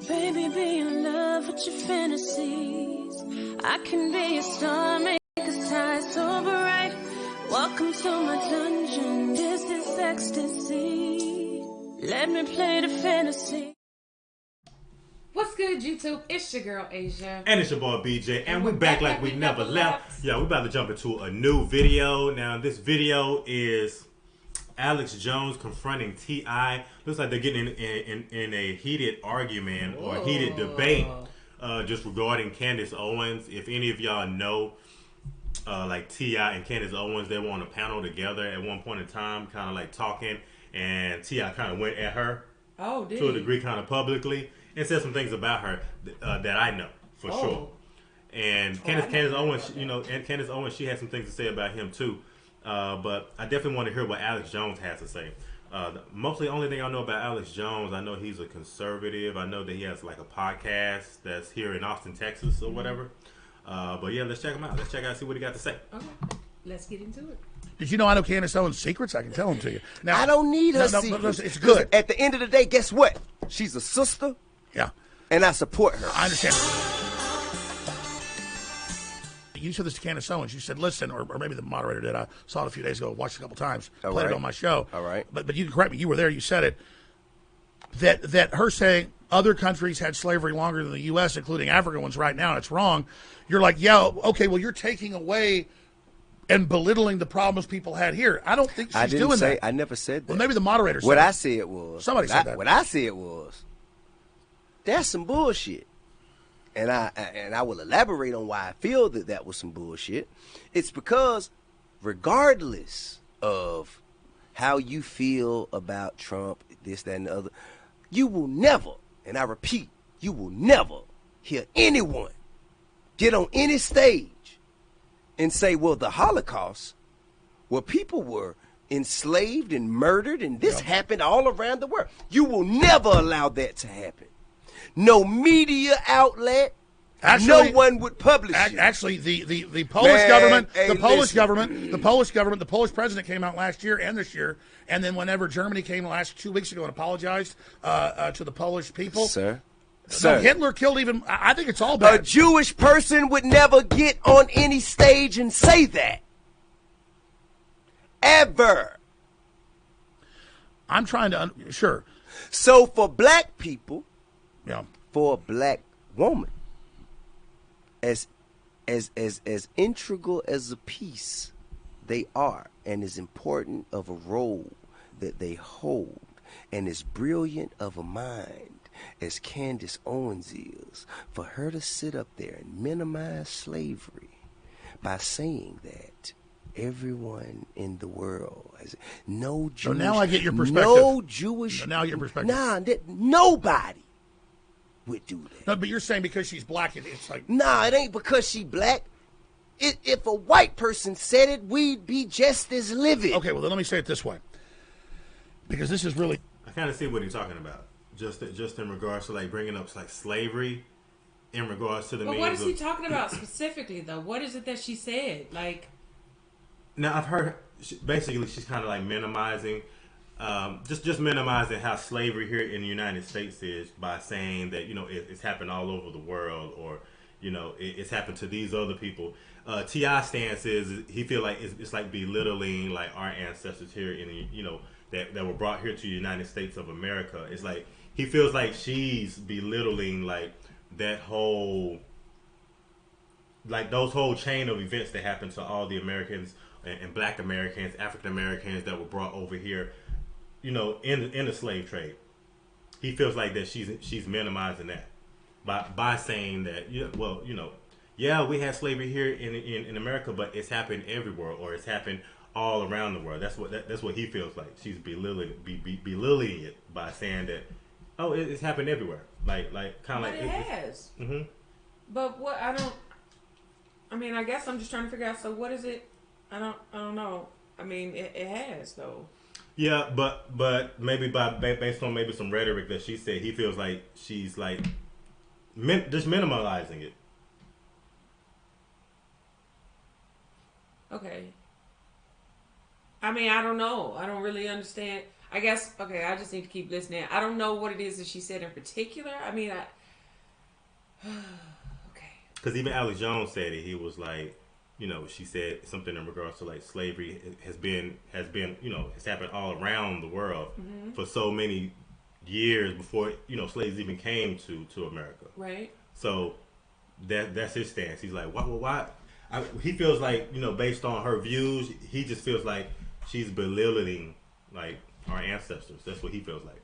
Baby, be in love with your fantasies. I can be a star, make us shine so bright. Welcome to my dungeon, this is ecstasy. Let me play the fantasy. What's good, YouTube? It's your girl, Asia. And it's your boy, BJ. And we're back like we never left. Yeah, we're about to jump into a new video. Now, this video is Alex Jones confronting T.I. Looks like they're getting in a heated argument or heated debate just regarding Candace Owens. If any of y'all know, like T.I. and Candace Owens, they were on a panel together at one point in time, kind of like talking. And T.I. kind of went at her to a degree, kind of publicly. And said some things about her that I know for sure. And Candace Owens, Candace Owens, she had some things to say about him too. But I definitely want to hear what Alex Jones has to say. Mostly, the only thing I know about Alex Jones, I know he's a conservative. I know that he has like a podcast that's here in Austin, Texas, or whatever. But yeah, let's check him out. Let's check out, see what he got to say. Okay, let's get into it. Did you know I know Candace Owens' secrets? I can tell them to you. Now, I don't need her secrets. It's good. At the end of the day, guess what? She's a sister. Yeah. And I support her. I understand. You said this to Candace Owens. You said, listen, or maybe the moderator did. I saw it a few days ago, watched it a couple times, played it on my show. All right. But you can correct me. You were there. You said it. That her saying other countries had slavery longer than the U.S., including African ones right now, and it's wrong. You're like, yeah, okay, well, you're taking away and belittling the problems people had here. I don't think she's doing that. I never said that. Well, maybe the moderator said what that. I said was. Somebody said that. What I said was, that's some bullshit. And I will elaborate on why I feel that was some bullshit. It's because regardless of how you feel about Trump, this, that, and the other, you will never, and I repeat, you will never hear anyone get on any stage and say, well, the Holocaust, where people were enslaved and murdered, and this happened all around the world. You will never allow that to happen. No media outlet, no one would publish it. Actually, the Polish government, the Polish president came out last year and this year, and then whenever Germany came last 2 weeks ago and apologized to the Polish people. Sir. No, Hitler killed even. I think it's all bad. A Jewish person would never get on any stage and say that. Ever. I'm trying to. Sure. So for black people, yeah, for a black woman, as integral as a piece they are, and as important of a role that they hold, and as brilliant of a mind as Candace Owens is, for her to sit up there and minimize slavery by saying that everyone in the world has no Jewish. So now I get your perspective. No Jewish. So now your perspective. Nah, nobody would do that. No, but you're saying because she's black, it's like. Nah, it ain't because she black. If a white person said it, we'd be just as livid. Okay, well then let me say it this way, because this is really. I kind of see what he's talking about. Just in regards to like bringing up like slavery, in regards to the. But what is he talking about specifically though? What is it that she said? Like. Now I've heard basically she's kind of like minimizing, just minimizing how slavery here in the United States is by saying that it's happened all over the world, or it's happened to these other people. T.I. stance is he feel like it's like belittling like our ancestors here in that were brought here to the United States of America. It's like he feels like she's belittling like that whole, like those whole chain of events that happened to all the Americans and Black Americans, African Americans that were brought over here, in the slave trade. He feels like that she's minimizing that by saying that yeah, we had slavery here in America, but it's happened everywhere, or it's happened all around the world. That's what he feels like. She's belittling it by saying that, oh, it's happened everywhere. Like kind of like it has. Mm-hmm. But what I guess I'm just trying to figure out. So what is it? I don't know. I mean, it has though. Yeah, but maybe based on maybe some rhetoric that she said, he feels like she's like just minimalizing it. Okay. I mean, I don't know. I don't really understand. I guess, okay, I just need to keep listening. I don't know what it is that she said in particular. I mean, okay. Because even Alex Jones said it. He was like, she said something in regards to like slavery has happened all around the world for so many years before, slaves even came to America. Right. So that's his stance. He's like, why? He feels like, based on her views, he just feels like she's belittling like our ancestors. That's what he feels like.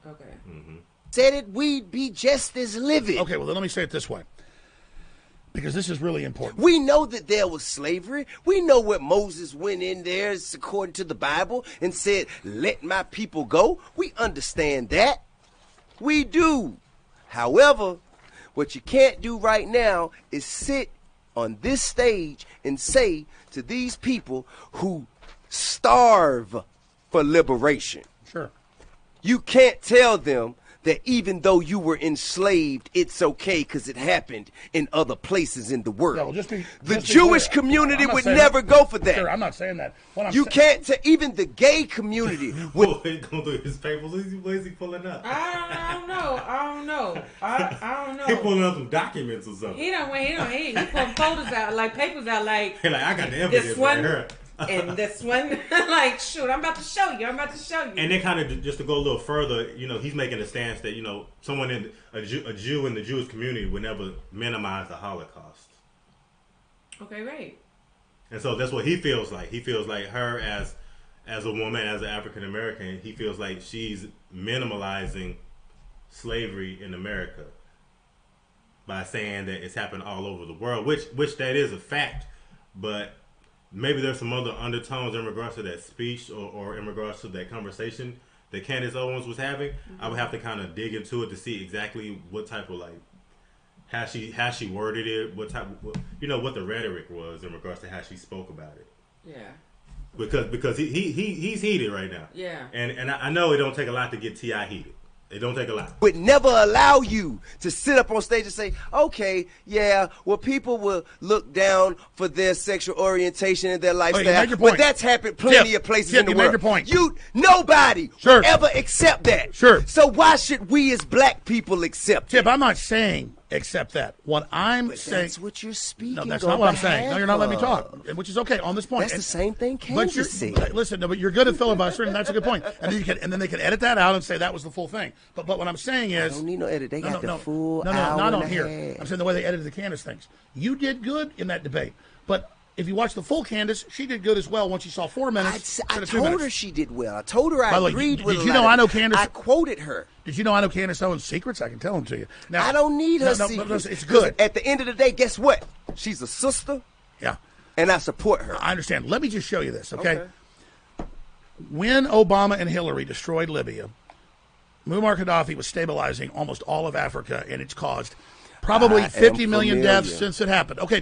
Okay. Mm-hmm. Said it, we'd be just as livid. Okay, well, then let me say it this way, because this is really important. We know that there was slavery. We know what Moses went in there, according to the Bible, and said, let my people go. We understand that. We do. However, what you can't do right now is sit on this stage and say to these people who starve for liberation. Sure. You can't tell them that even though you were enslaved, it's okay because it happened in other places in the world. Yeah, well, the Jewish community would never go for that. Sure, I'm not saying that. You can't tell, even the gay community would. He's going through his papers. What is he pulling up? I don't know. I don't know. He pulling up some documents or something. He pulling folders out, like papers out, like I got the evidence this one right here. and this one. Like, shoot, I'm about to show you. And then kind of just to go a little further, he's making a stance that someone in a Jew in the Jewish community would never minimize the Holocaust. Okay, right. And so that's what he feels like. He feels like her as a woman, as an African American, he feels like she's minimalizing slavery in America by saying that it's happened all over the world, which that is a fact, but maybe there's some other undertones in regards to that speech or in regards to that conversation that Candace Owens was having. I would have to kind of dig into it to see exactly what type of how she worded it, what the rhetoric was in regards to how she spoke about it. Yeah. Because he's heated right now. Yeah. And I know it don't take a lot to get T.I. heated. It don't take a lot. Would never allow you to sit up on stage and say, okay, yeah, well, people will look down for their sexual orientation and their lifestyle, but that's happened plenty of places in the world. Your point. Nobody would ever accept that. Sure. So why should we as black people accept it? Tip, I'm not saying accept that. What I'm saying. That's what you're speaking. No, that's not what I'm saying. No, you're not letting me talk, which is okay on this point. That's the same thing Candace said. Listen, but you're good at filibustering, and that's a good point. And then they can edit that out and say that was the full thing. But what I'm saying is, I don't need no edit. They got the full hour and not on a here. half. I'm saying the way they edited the Candace things. You did good in that debate, but if you watch the full Candace, she did good as well once she saw 4 minutes. I told her she did well. I told her I agreed with her. Did you know I know Candace? I quoted her. Did you know I know Candace Owens' secrets? I can tell them to you. Now, I don't need her secrets. Listen, it's good. At the end of the day, guess what? She's a sister. Yeah. And I support her. I understand. Let me just show you this, okay? When Obama and Hillary destroyed Libya, Muammar Gaddafi was stabilizing almost all of Africa, and it's caused probably 50 million deaths since it happened. Okay,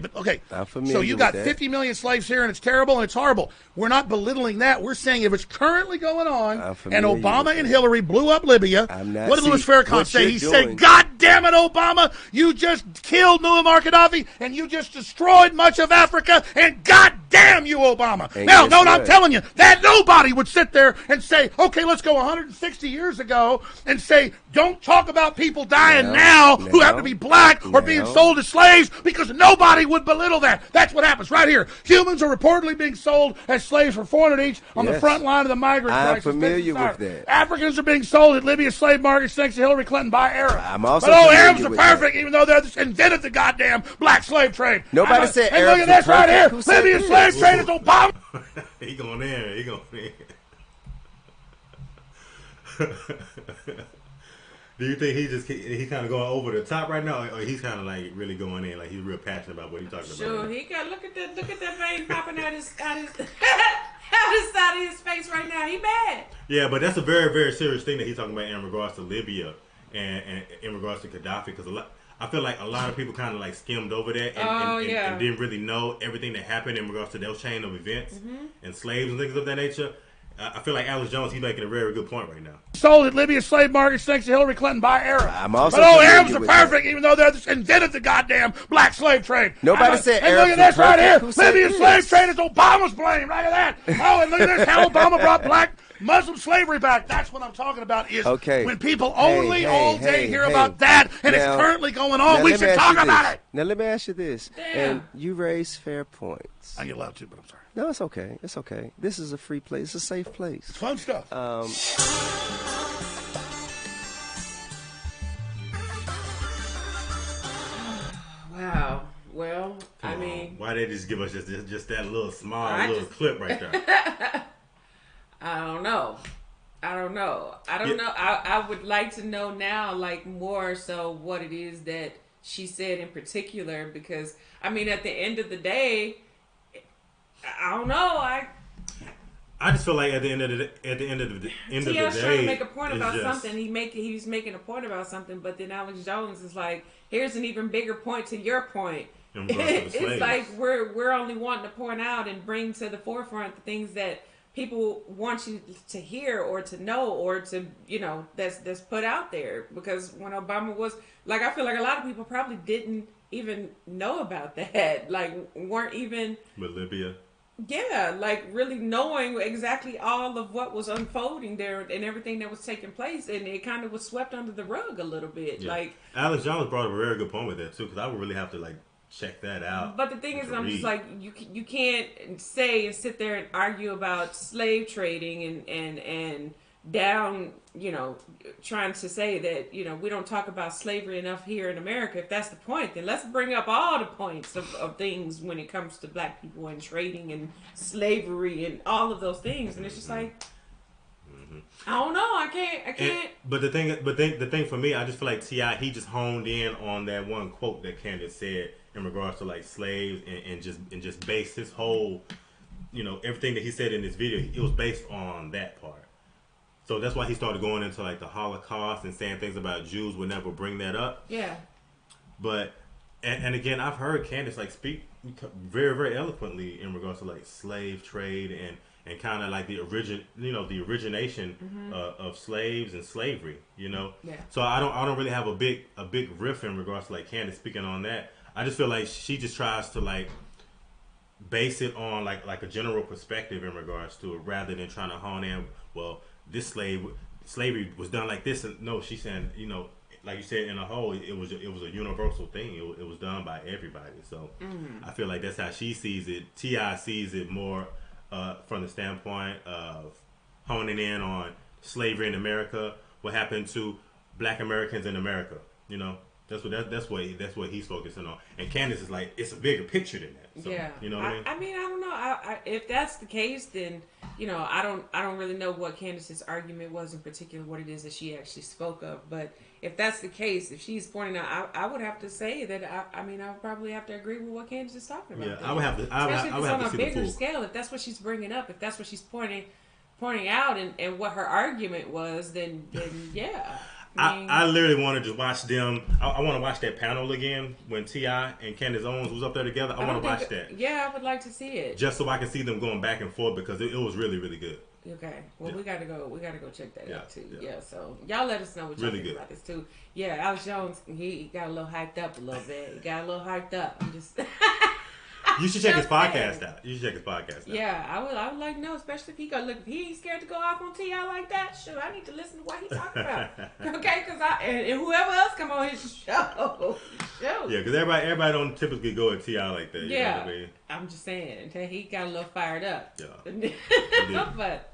so you got 50 million slaves here, and it's terrible and it's horrible. We're not belittling that. We're saying if it's currently going on, and Obama and Hillary blew up Libya, what did Louis Farrakhan say? He said, God damn it, Obama, you just killed Muammar Gaddafi, and you just destroyed much of Africa, and God damn you, Obama. Now, I'm telling you, that nobody would sit there and say, okay, let's go 160 years ago and say, don't talk about people dying now who happen to be black or being sold as slaves, because nobody would belittle that. That's what happens right here. Humans are reportedly being sold as slaves for $400 each on the front line of the migrant crisis. I'm familiar with that. Africans are being sold at Libya's slave markets thanks to Hillary Clinton by Arabs. I'm also Arabs are perfect, even though they invented the goddamn black slave trade. Nobody said and Arabs look at this right here. Libya's slave trade is Obama. He going in. Do you think he's kind of going over the top right now, or he's kind of like really going in, like he's real passionate about what he's talking about? Sure, he got look at that vein popping out his out his side of his face right now. He bad. Yeah, but that's a very, very serious thing that he's talking about in regards to Libya and in regards to Gaddafi, because I feel like a lot of people kind of like skimmed over that and didn't really know everything that happened in regards to those chain of events and slaves and things of that nature. I feel like Alex Jones, he's making a very good point right now. Sold at Libya's slave markets thanks to Hillary Clinton by Arabs. I'm also Arabs are perfect, even though they invented the goddamn black slave trade. Nobody said and Arabs look at this right here. Libya's Libya's slave trade is Obama's blame. Look at that. Oh, and look at this. How Obama brought black Muslim slavery back. That's what I'm talking about. Is when people only all day hear hey. about that, and Now- it's currently going on. Now, We let me should ask talk you about this. it. Now let me ask you this. Damn. And you raise fair points. I ain't allowed to, but I'm sorry. No, it's okay. It's okay. This is a free place. It's a safe place. It's fun stuff. Wow. Well, I mean, why they just give us just that little small I little just- clip right there? I don't know. I would like to know now, like, more so what it is that she said in particular, because I mean, at the end of the day, I don't know. I just feel like at the end of the day, T.I.'s trying to make a point it's about just- something. He was making a point about something, but then Alex Jones is like, here's an even bigger point to your point. In regards to the It's slaves. like we're only wanting to point out and bring to the forefront the things that people want you to hear or to know or to, you know, that's put out there. Because when Obama was, like, I feel like a lot of people probably didn't even know about that, like, weren't even with Libya. Yeah, like really knowing exactly all of what was unfolding there and everything that was taking place, and it kind of was swept under the rug a little bit. Yeah. Like, Alex Jones brought up a very good point with that too, because I would really have to like check that out. but the thing is, to I'm just read. like, you can't say and sit there and argue about slave trading and down, you know, trying to say that, you know, we don't talk about slavery enough here in America. If that's the point, then let's bring up all the points of things when it comes to black people and trading and slavery and all of those things. And it's just like, I don't know. I can't. But the thing for me, I just feel like T.I. he just honed in on that one quote that Candace said in regards to like slaves and just based his whole, you know, everything that he said in this video, it was based on that part. So that's why he started going into like the Holocaust and saying things about Jews would never bring that up. Yeah. But and again, I've heard Candace like speak very, very eloquently in regards to like slave trade and kind of like the origination of slaves and slavery. You know. Yeah. So I don't really have a big riff in regards to like Candace speaking on that. I just feel like she just tries to like base it on like a general perspective in regards to it, rather than trying to hone in. Well, this slavery was done like this. And no, she's saying, you know, like you said, in a whole, it was a universal thing. It was done by everybody. So I feel like that's how she sees it. T.I. sees it more from the standpoint of honing in on slavery in America, what happened to Black Americans in America. You know, that's what he's focusing on. And Candace is like, it's a bigger picture than that. So, Yeah. You know what I mean? I mean, I don't know. If that's the case, then, you know, I don't really know what Candace's argument was in particular, what it is that she actually spoke of. But if that's the case, if she's pointing out, I would have to say that I would probably have to agree with what Candace is talking about. Yeah, then. I would have to. Especially if I would it's have on to a see the bigger full. scale. If that's what she's bringing up, if that's what she's pointing out, and what her argument was, then yeah. I literally want to just watch them. I want to watch that panel again when T.I. and Candace Owens was up there together. I want to watch that. Yeah, I would like to see it. Just so I can see them going back and forth, because it was really, really good. Okay. Well, Yeah. we gotta go check that Yeah, out too. yeah. Yeah. So y'all let us know what y'all Really think good. about this too. Yeah, Alex Jones, he got a little hyped up a little bit. He got a little hyped up. I'm just. You should check his Just saying. podcast out. You should check his podcast out. Yeah, I would like to know, especially if if he ain't scared to go off on T.I. like that. Shoot, I need to listen to what he's talking about. Okay, because and whoever else come on his show. Yeah, because everybody don't typically go at T.I. like that. You know Yeah. what I mean? I'm just saying, he got a little fired up. Yeah. But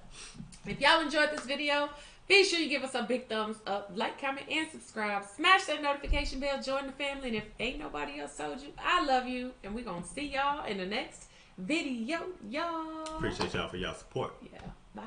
if y'all enjoyed this video, be sure you give us a big thumbs up, like, comment, and subscribe. Smash that notification bell, join the family, and if ain't nobody else told you, I love you, and we're going to see y'all in the next video, y'all. Appreciate y'all for y'all support. Yeah, bye.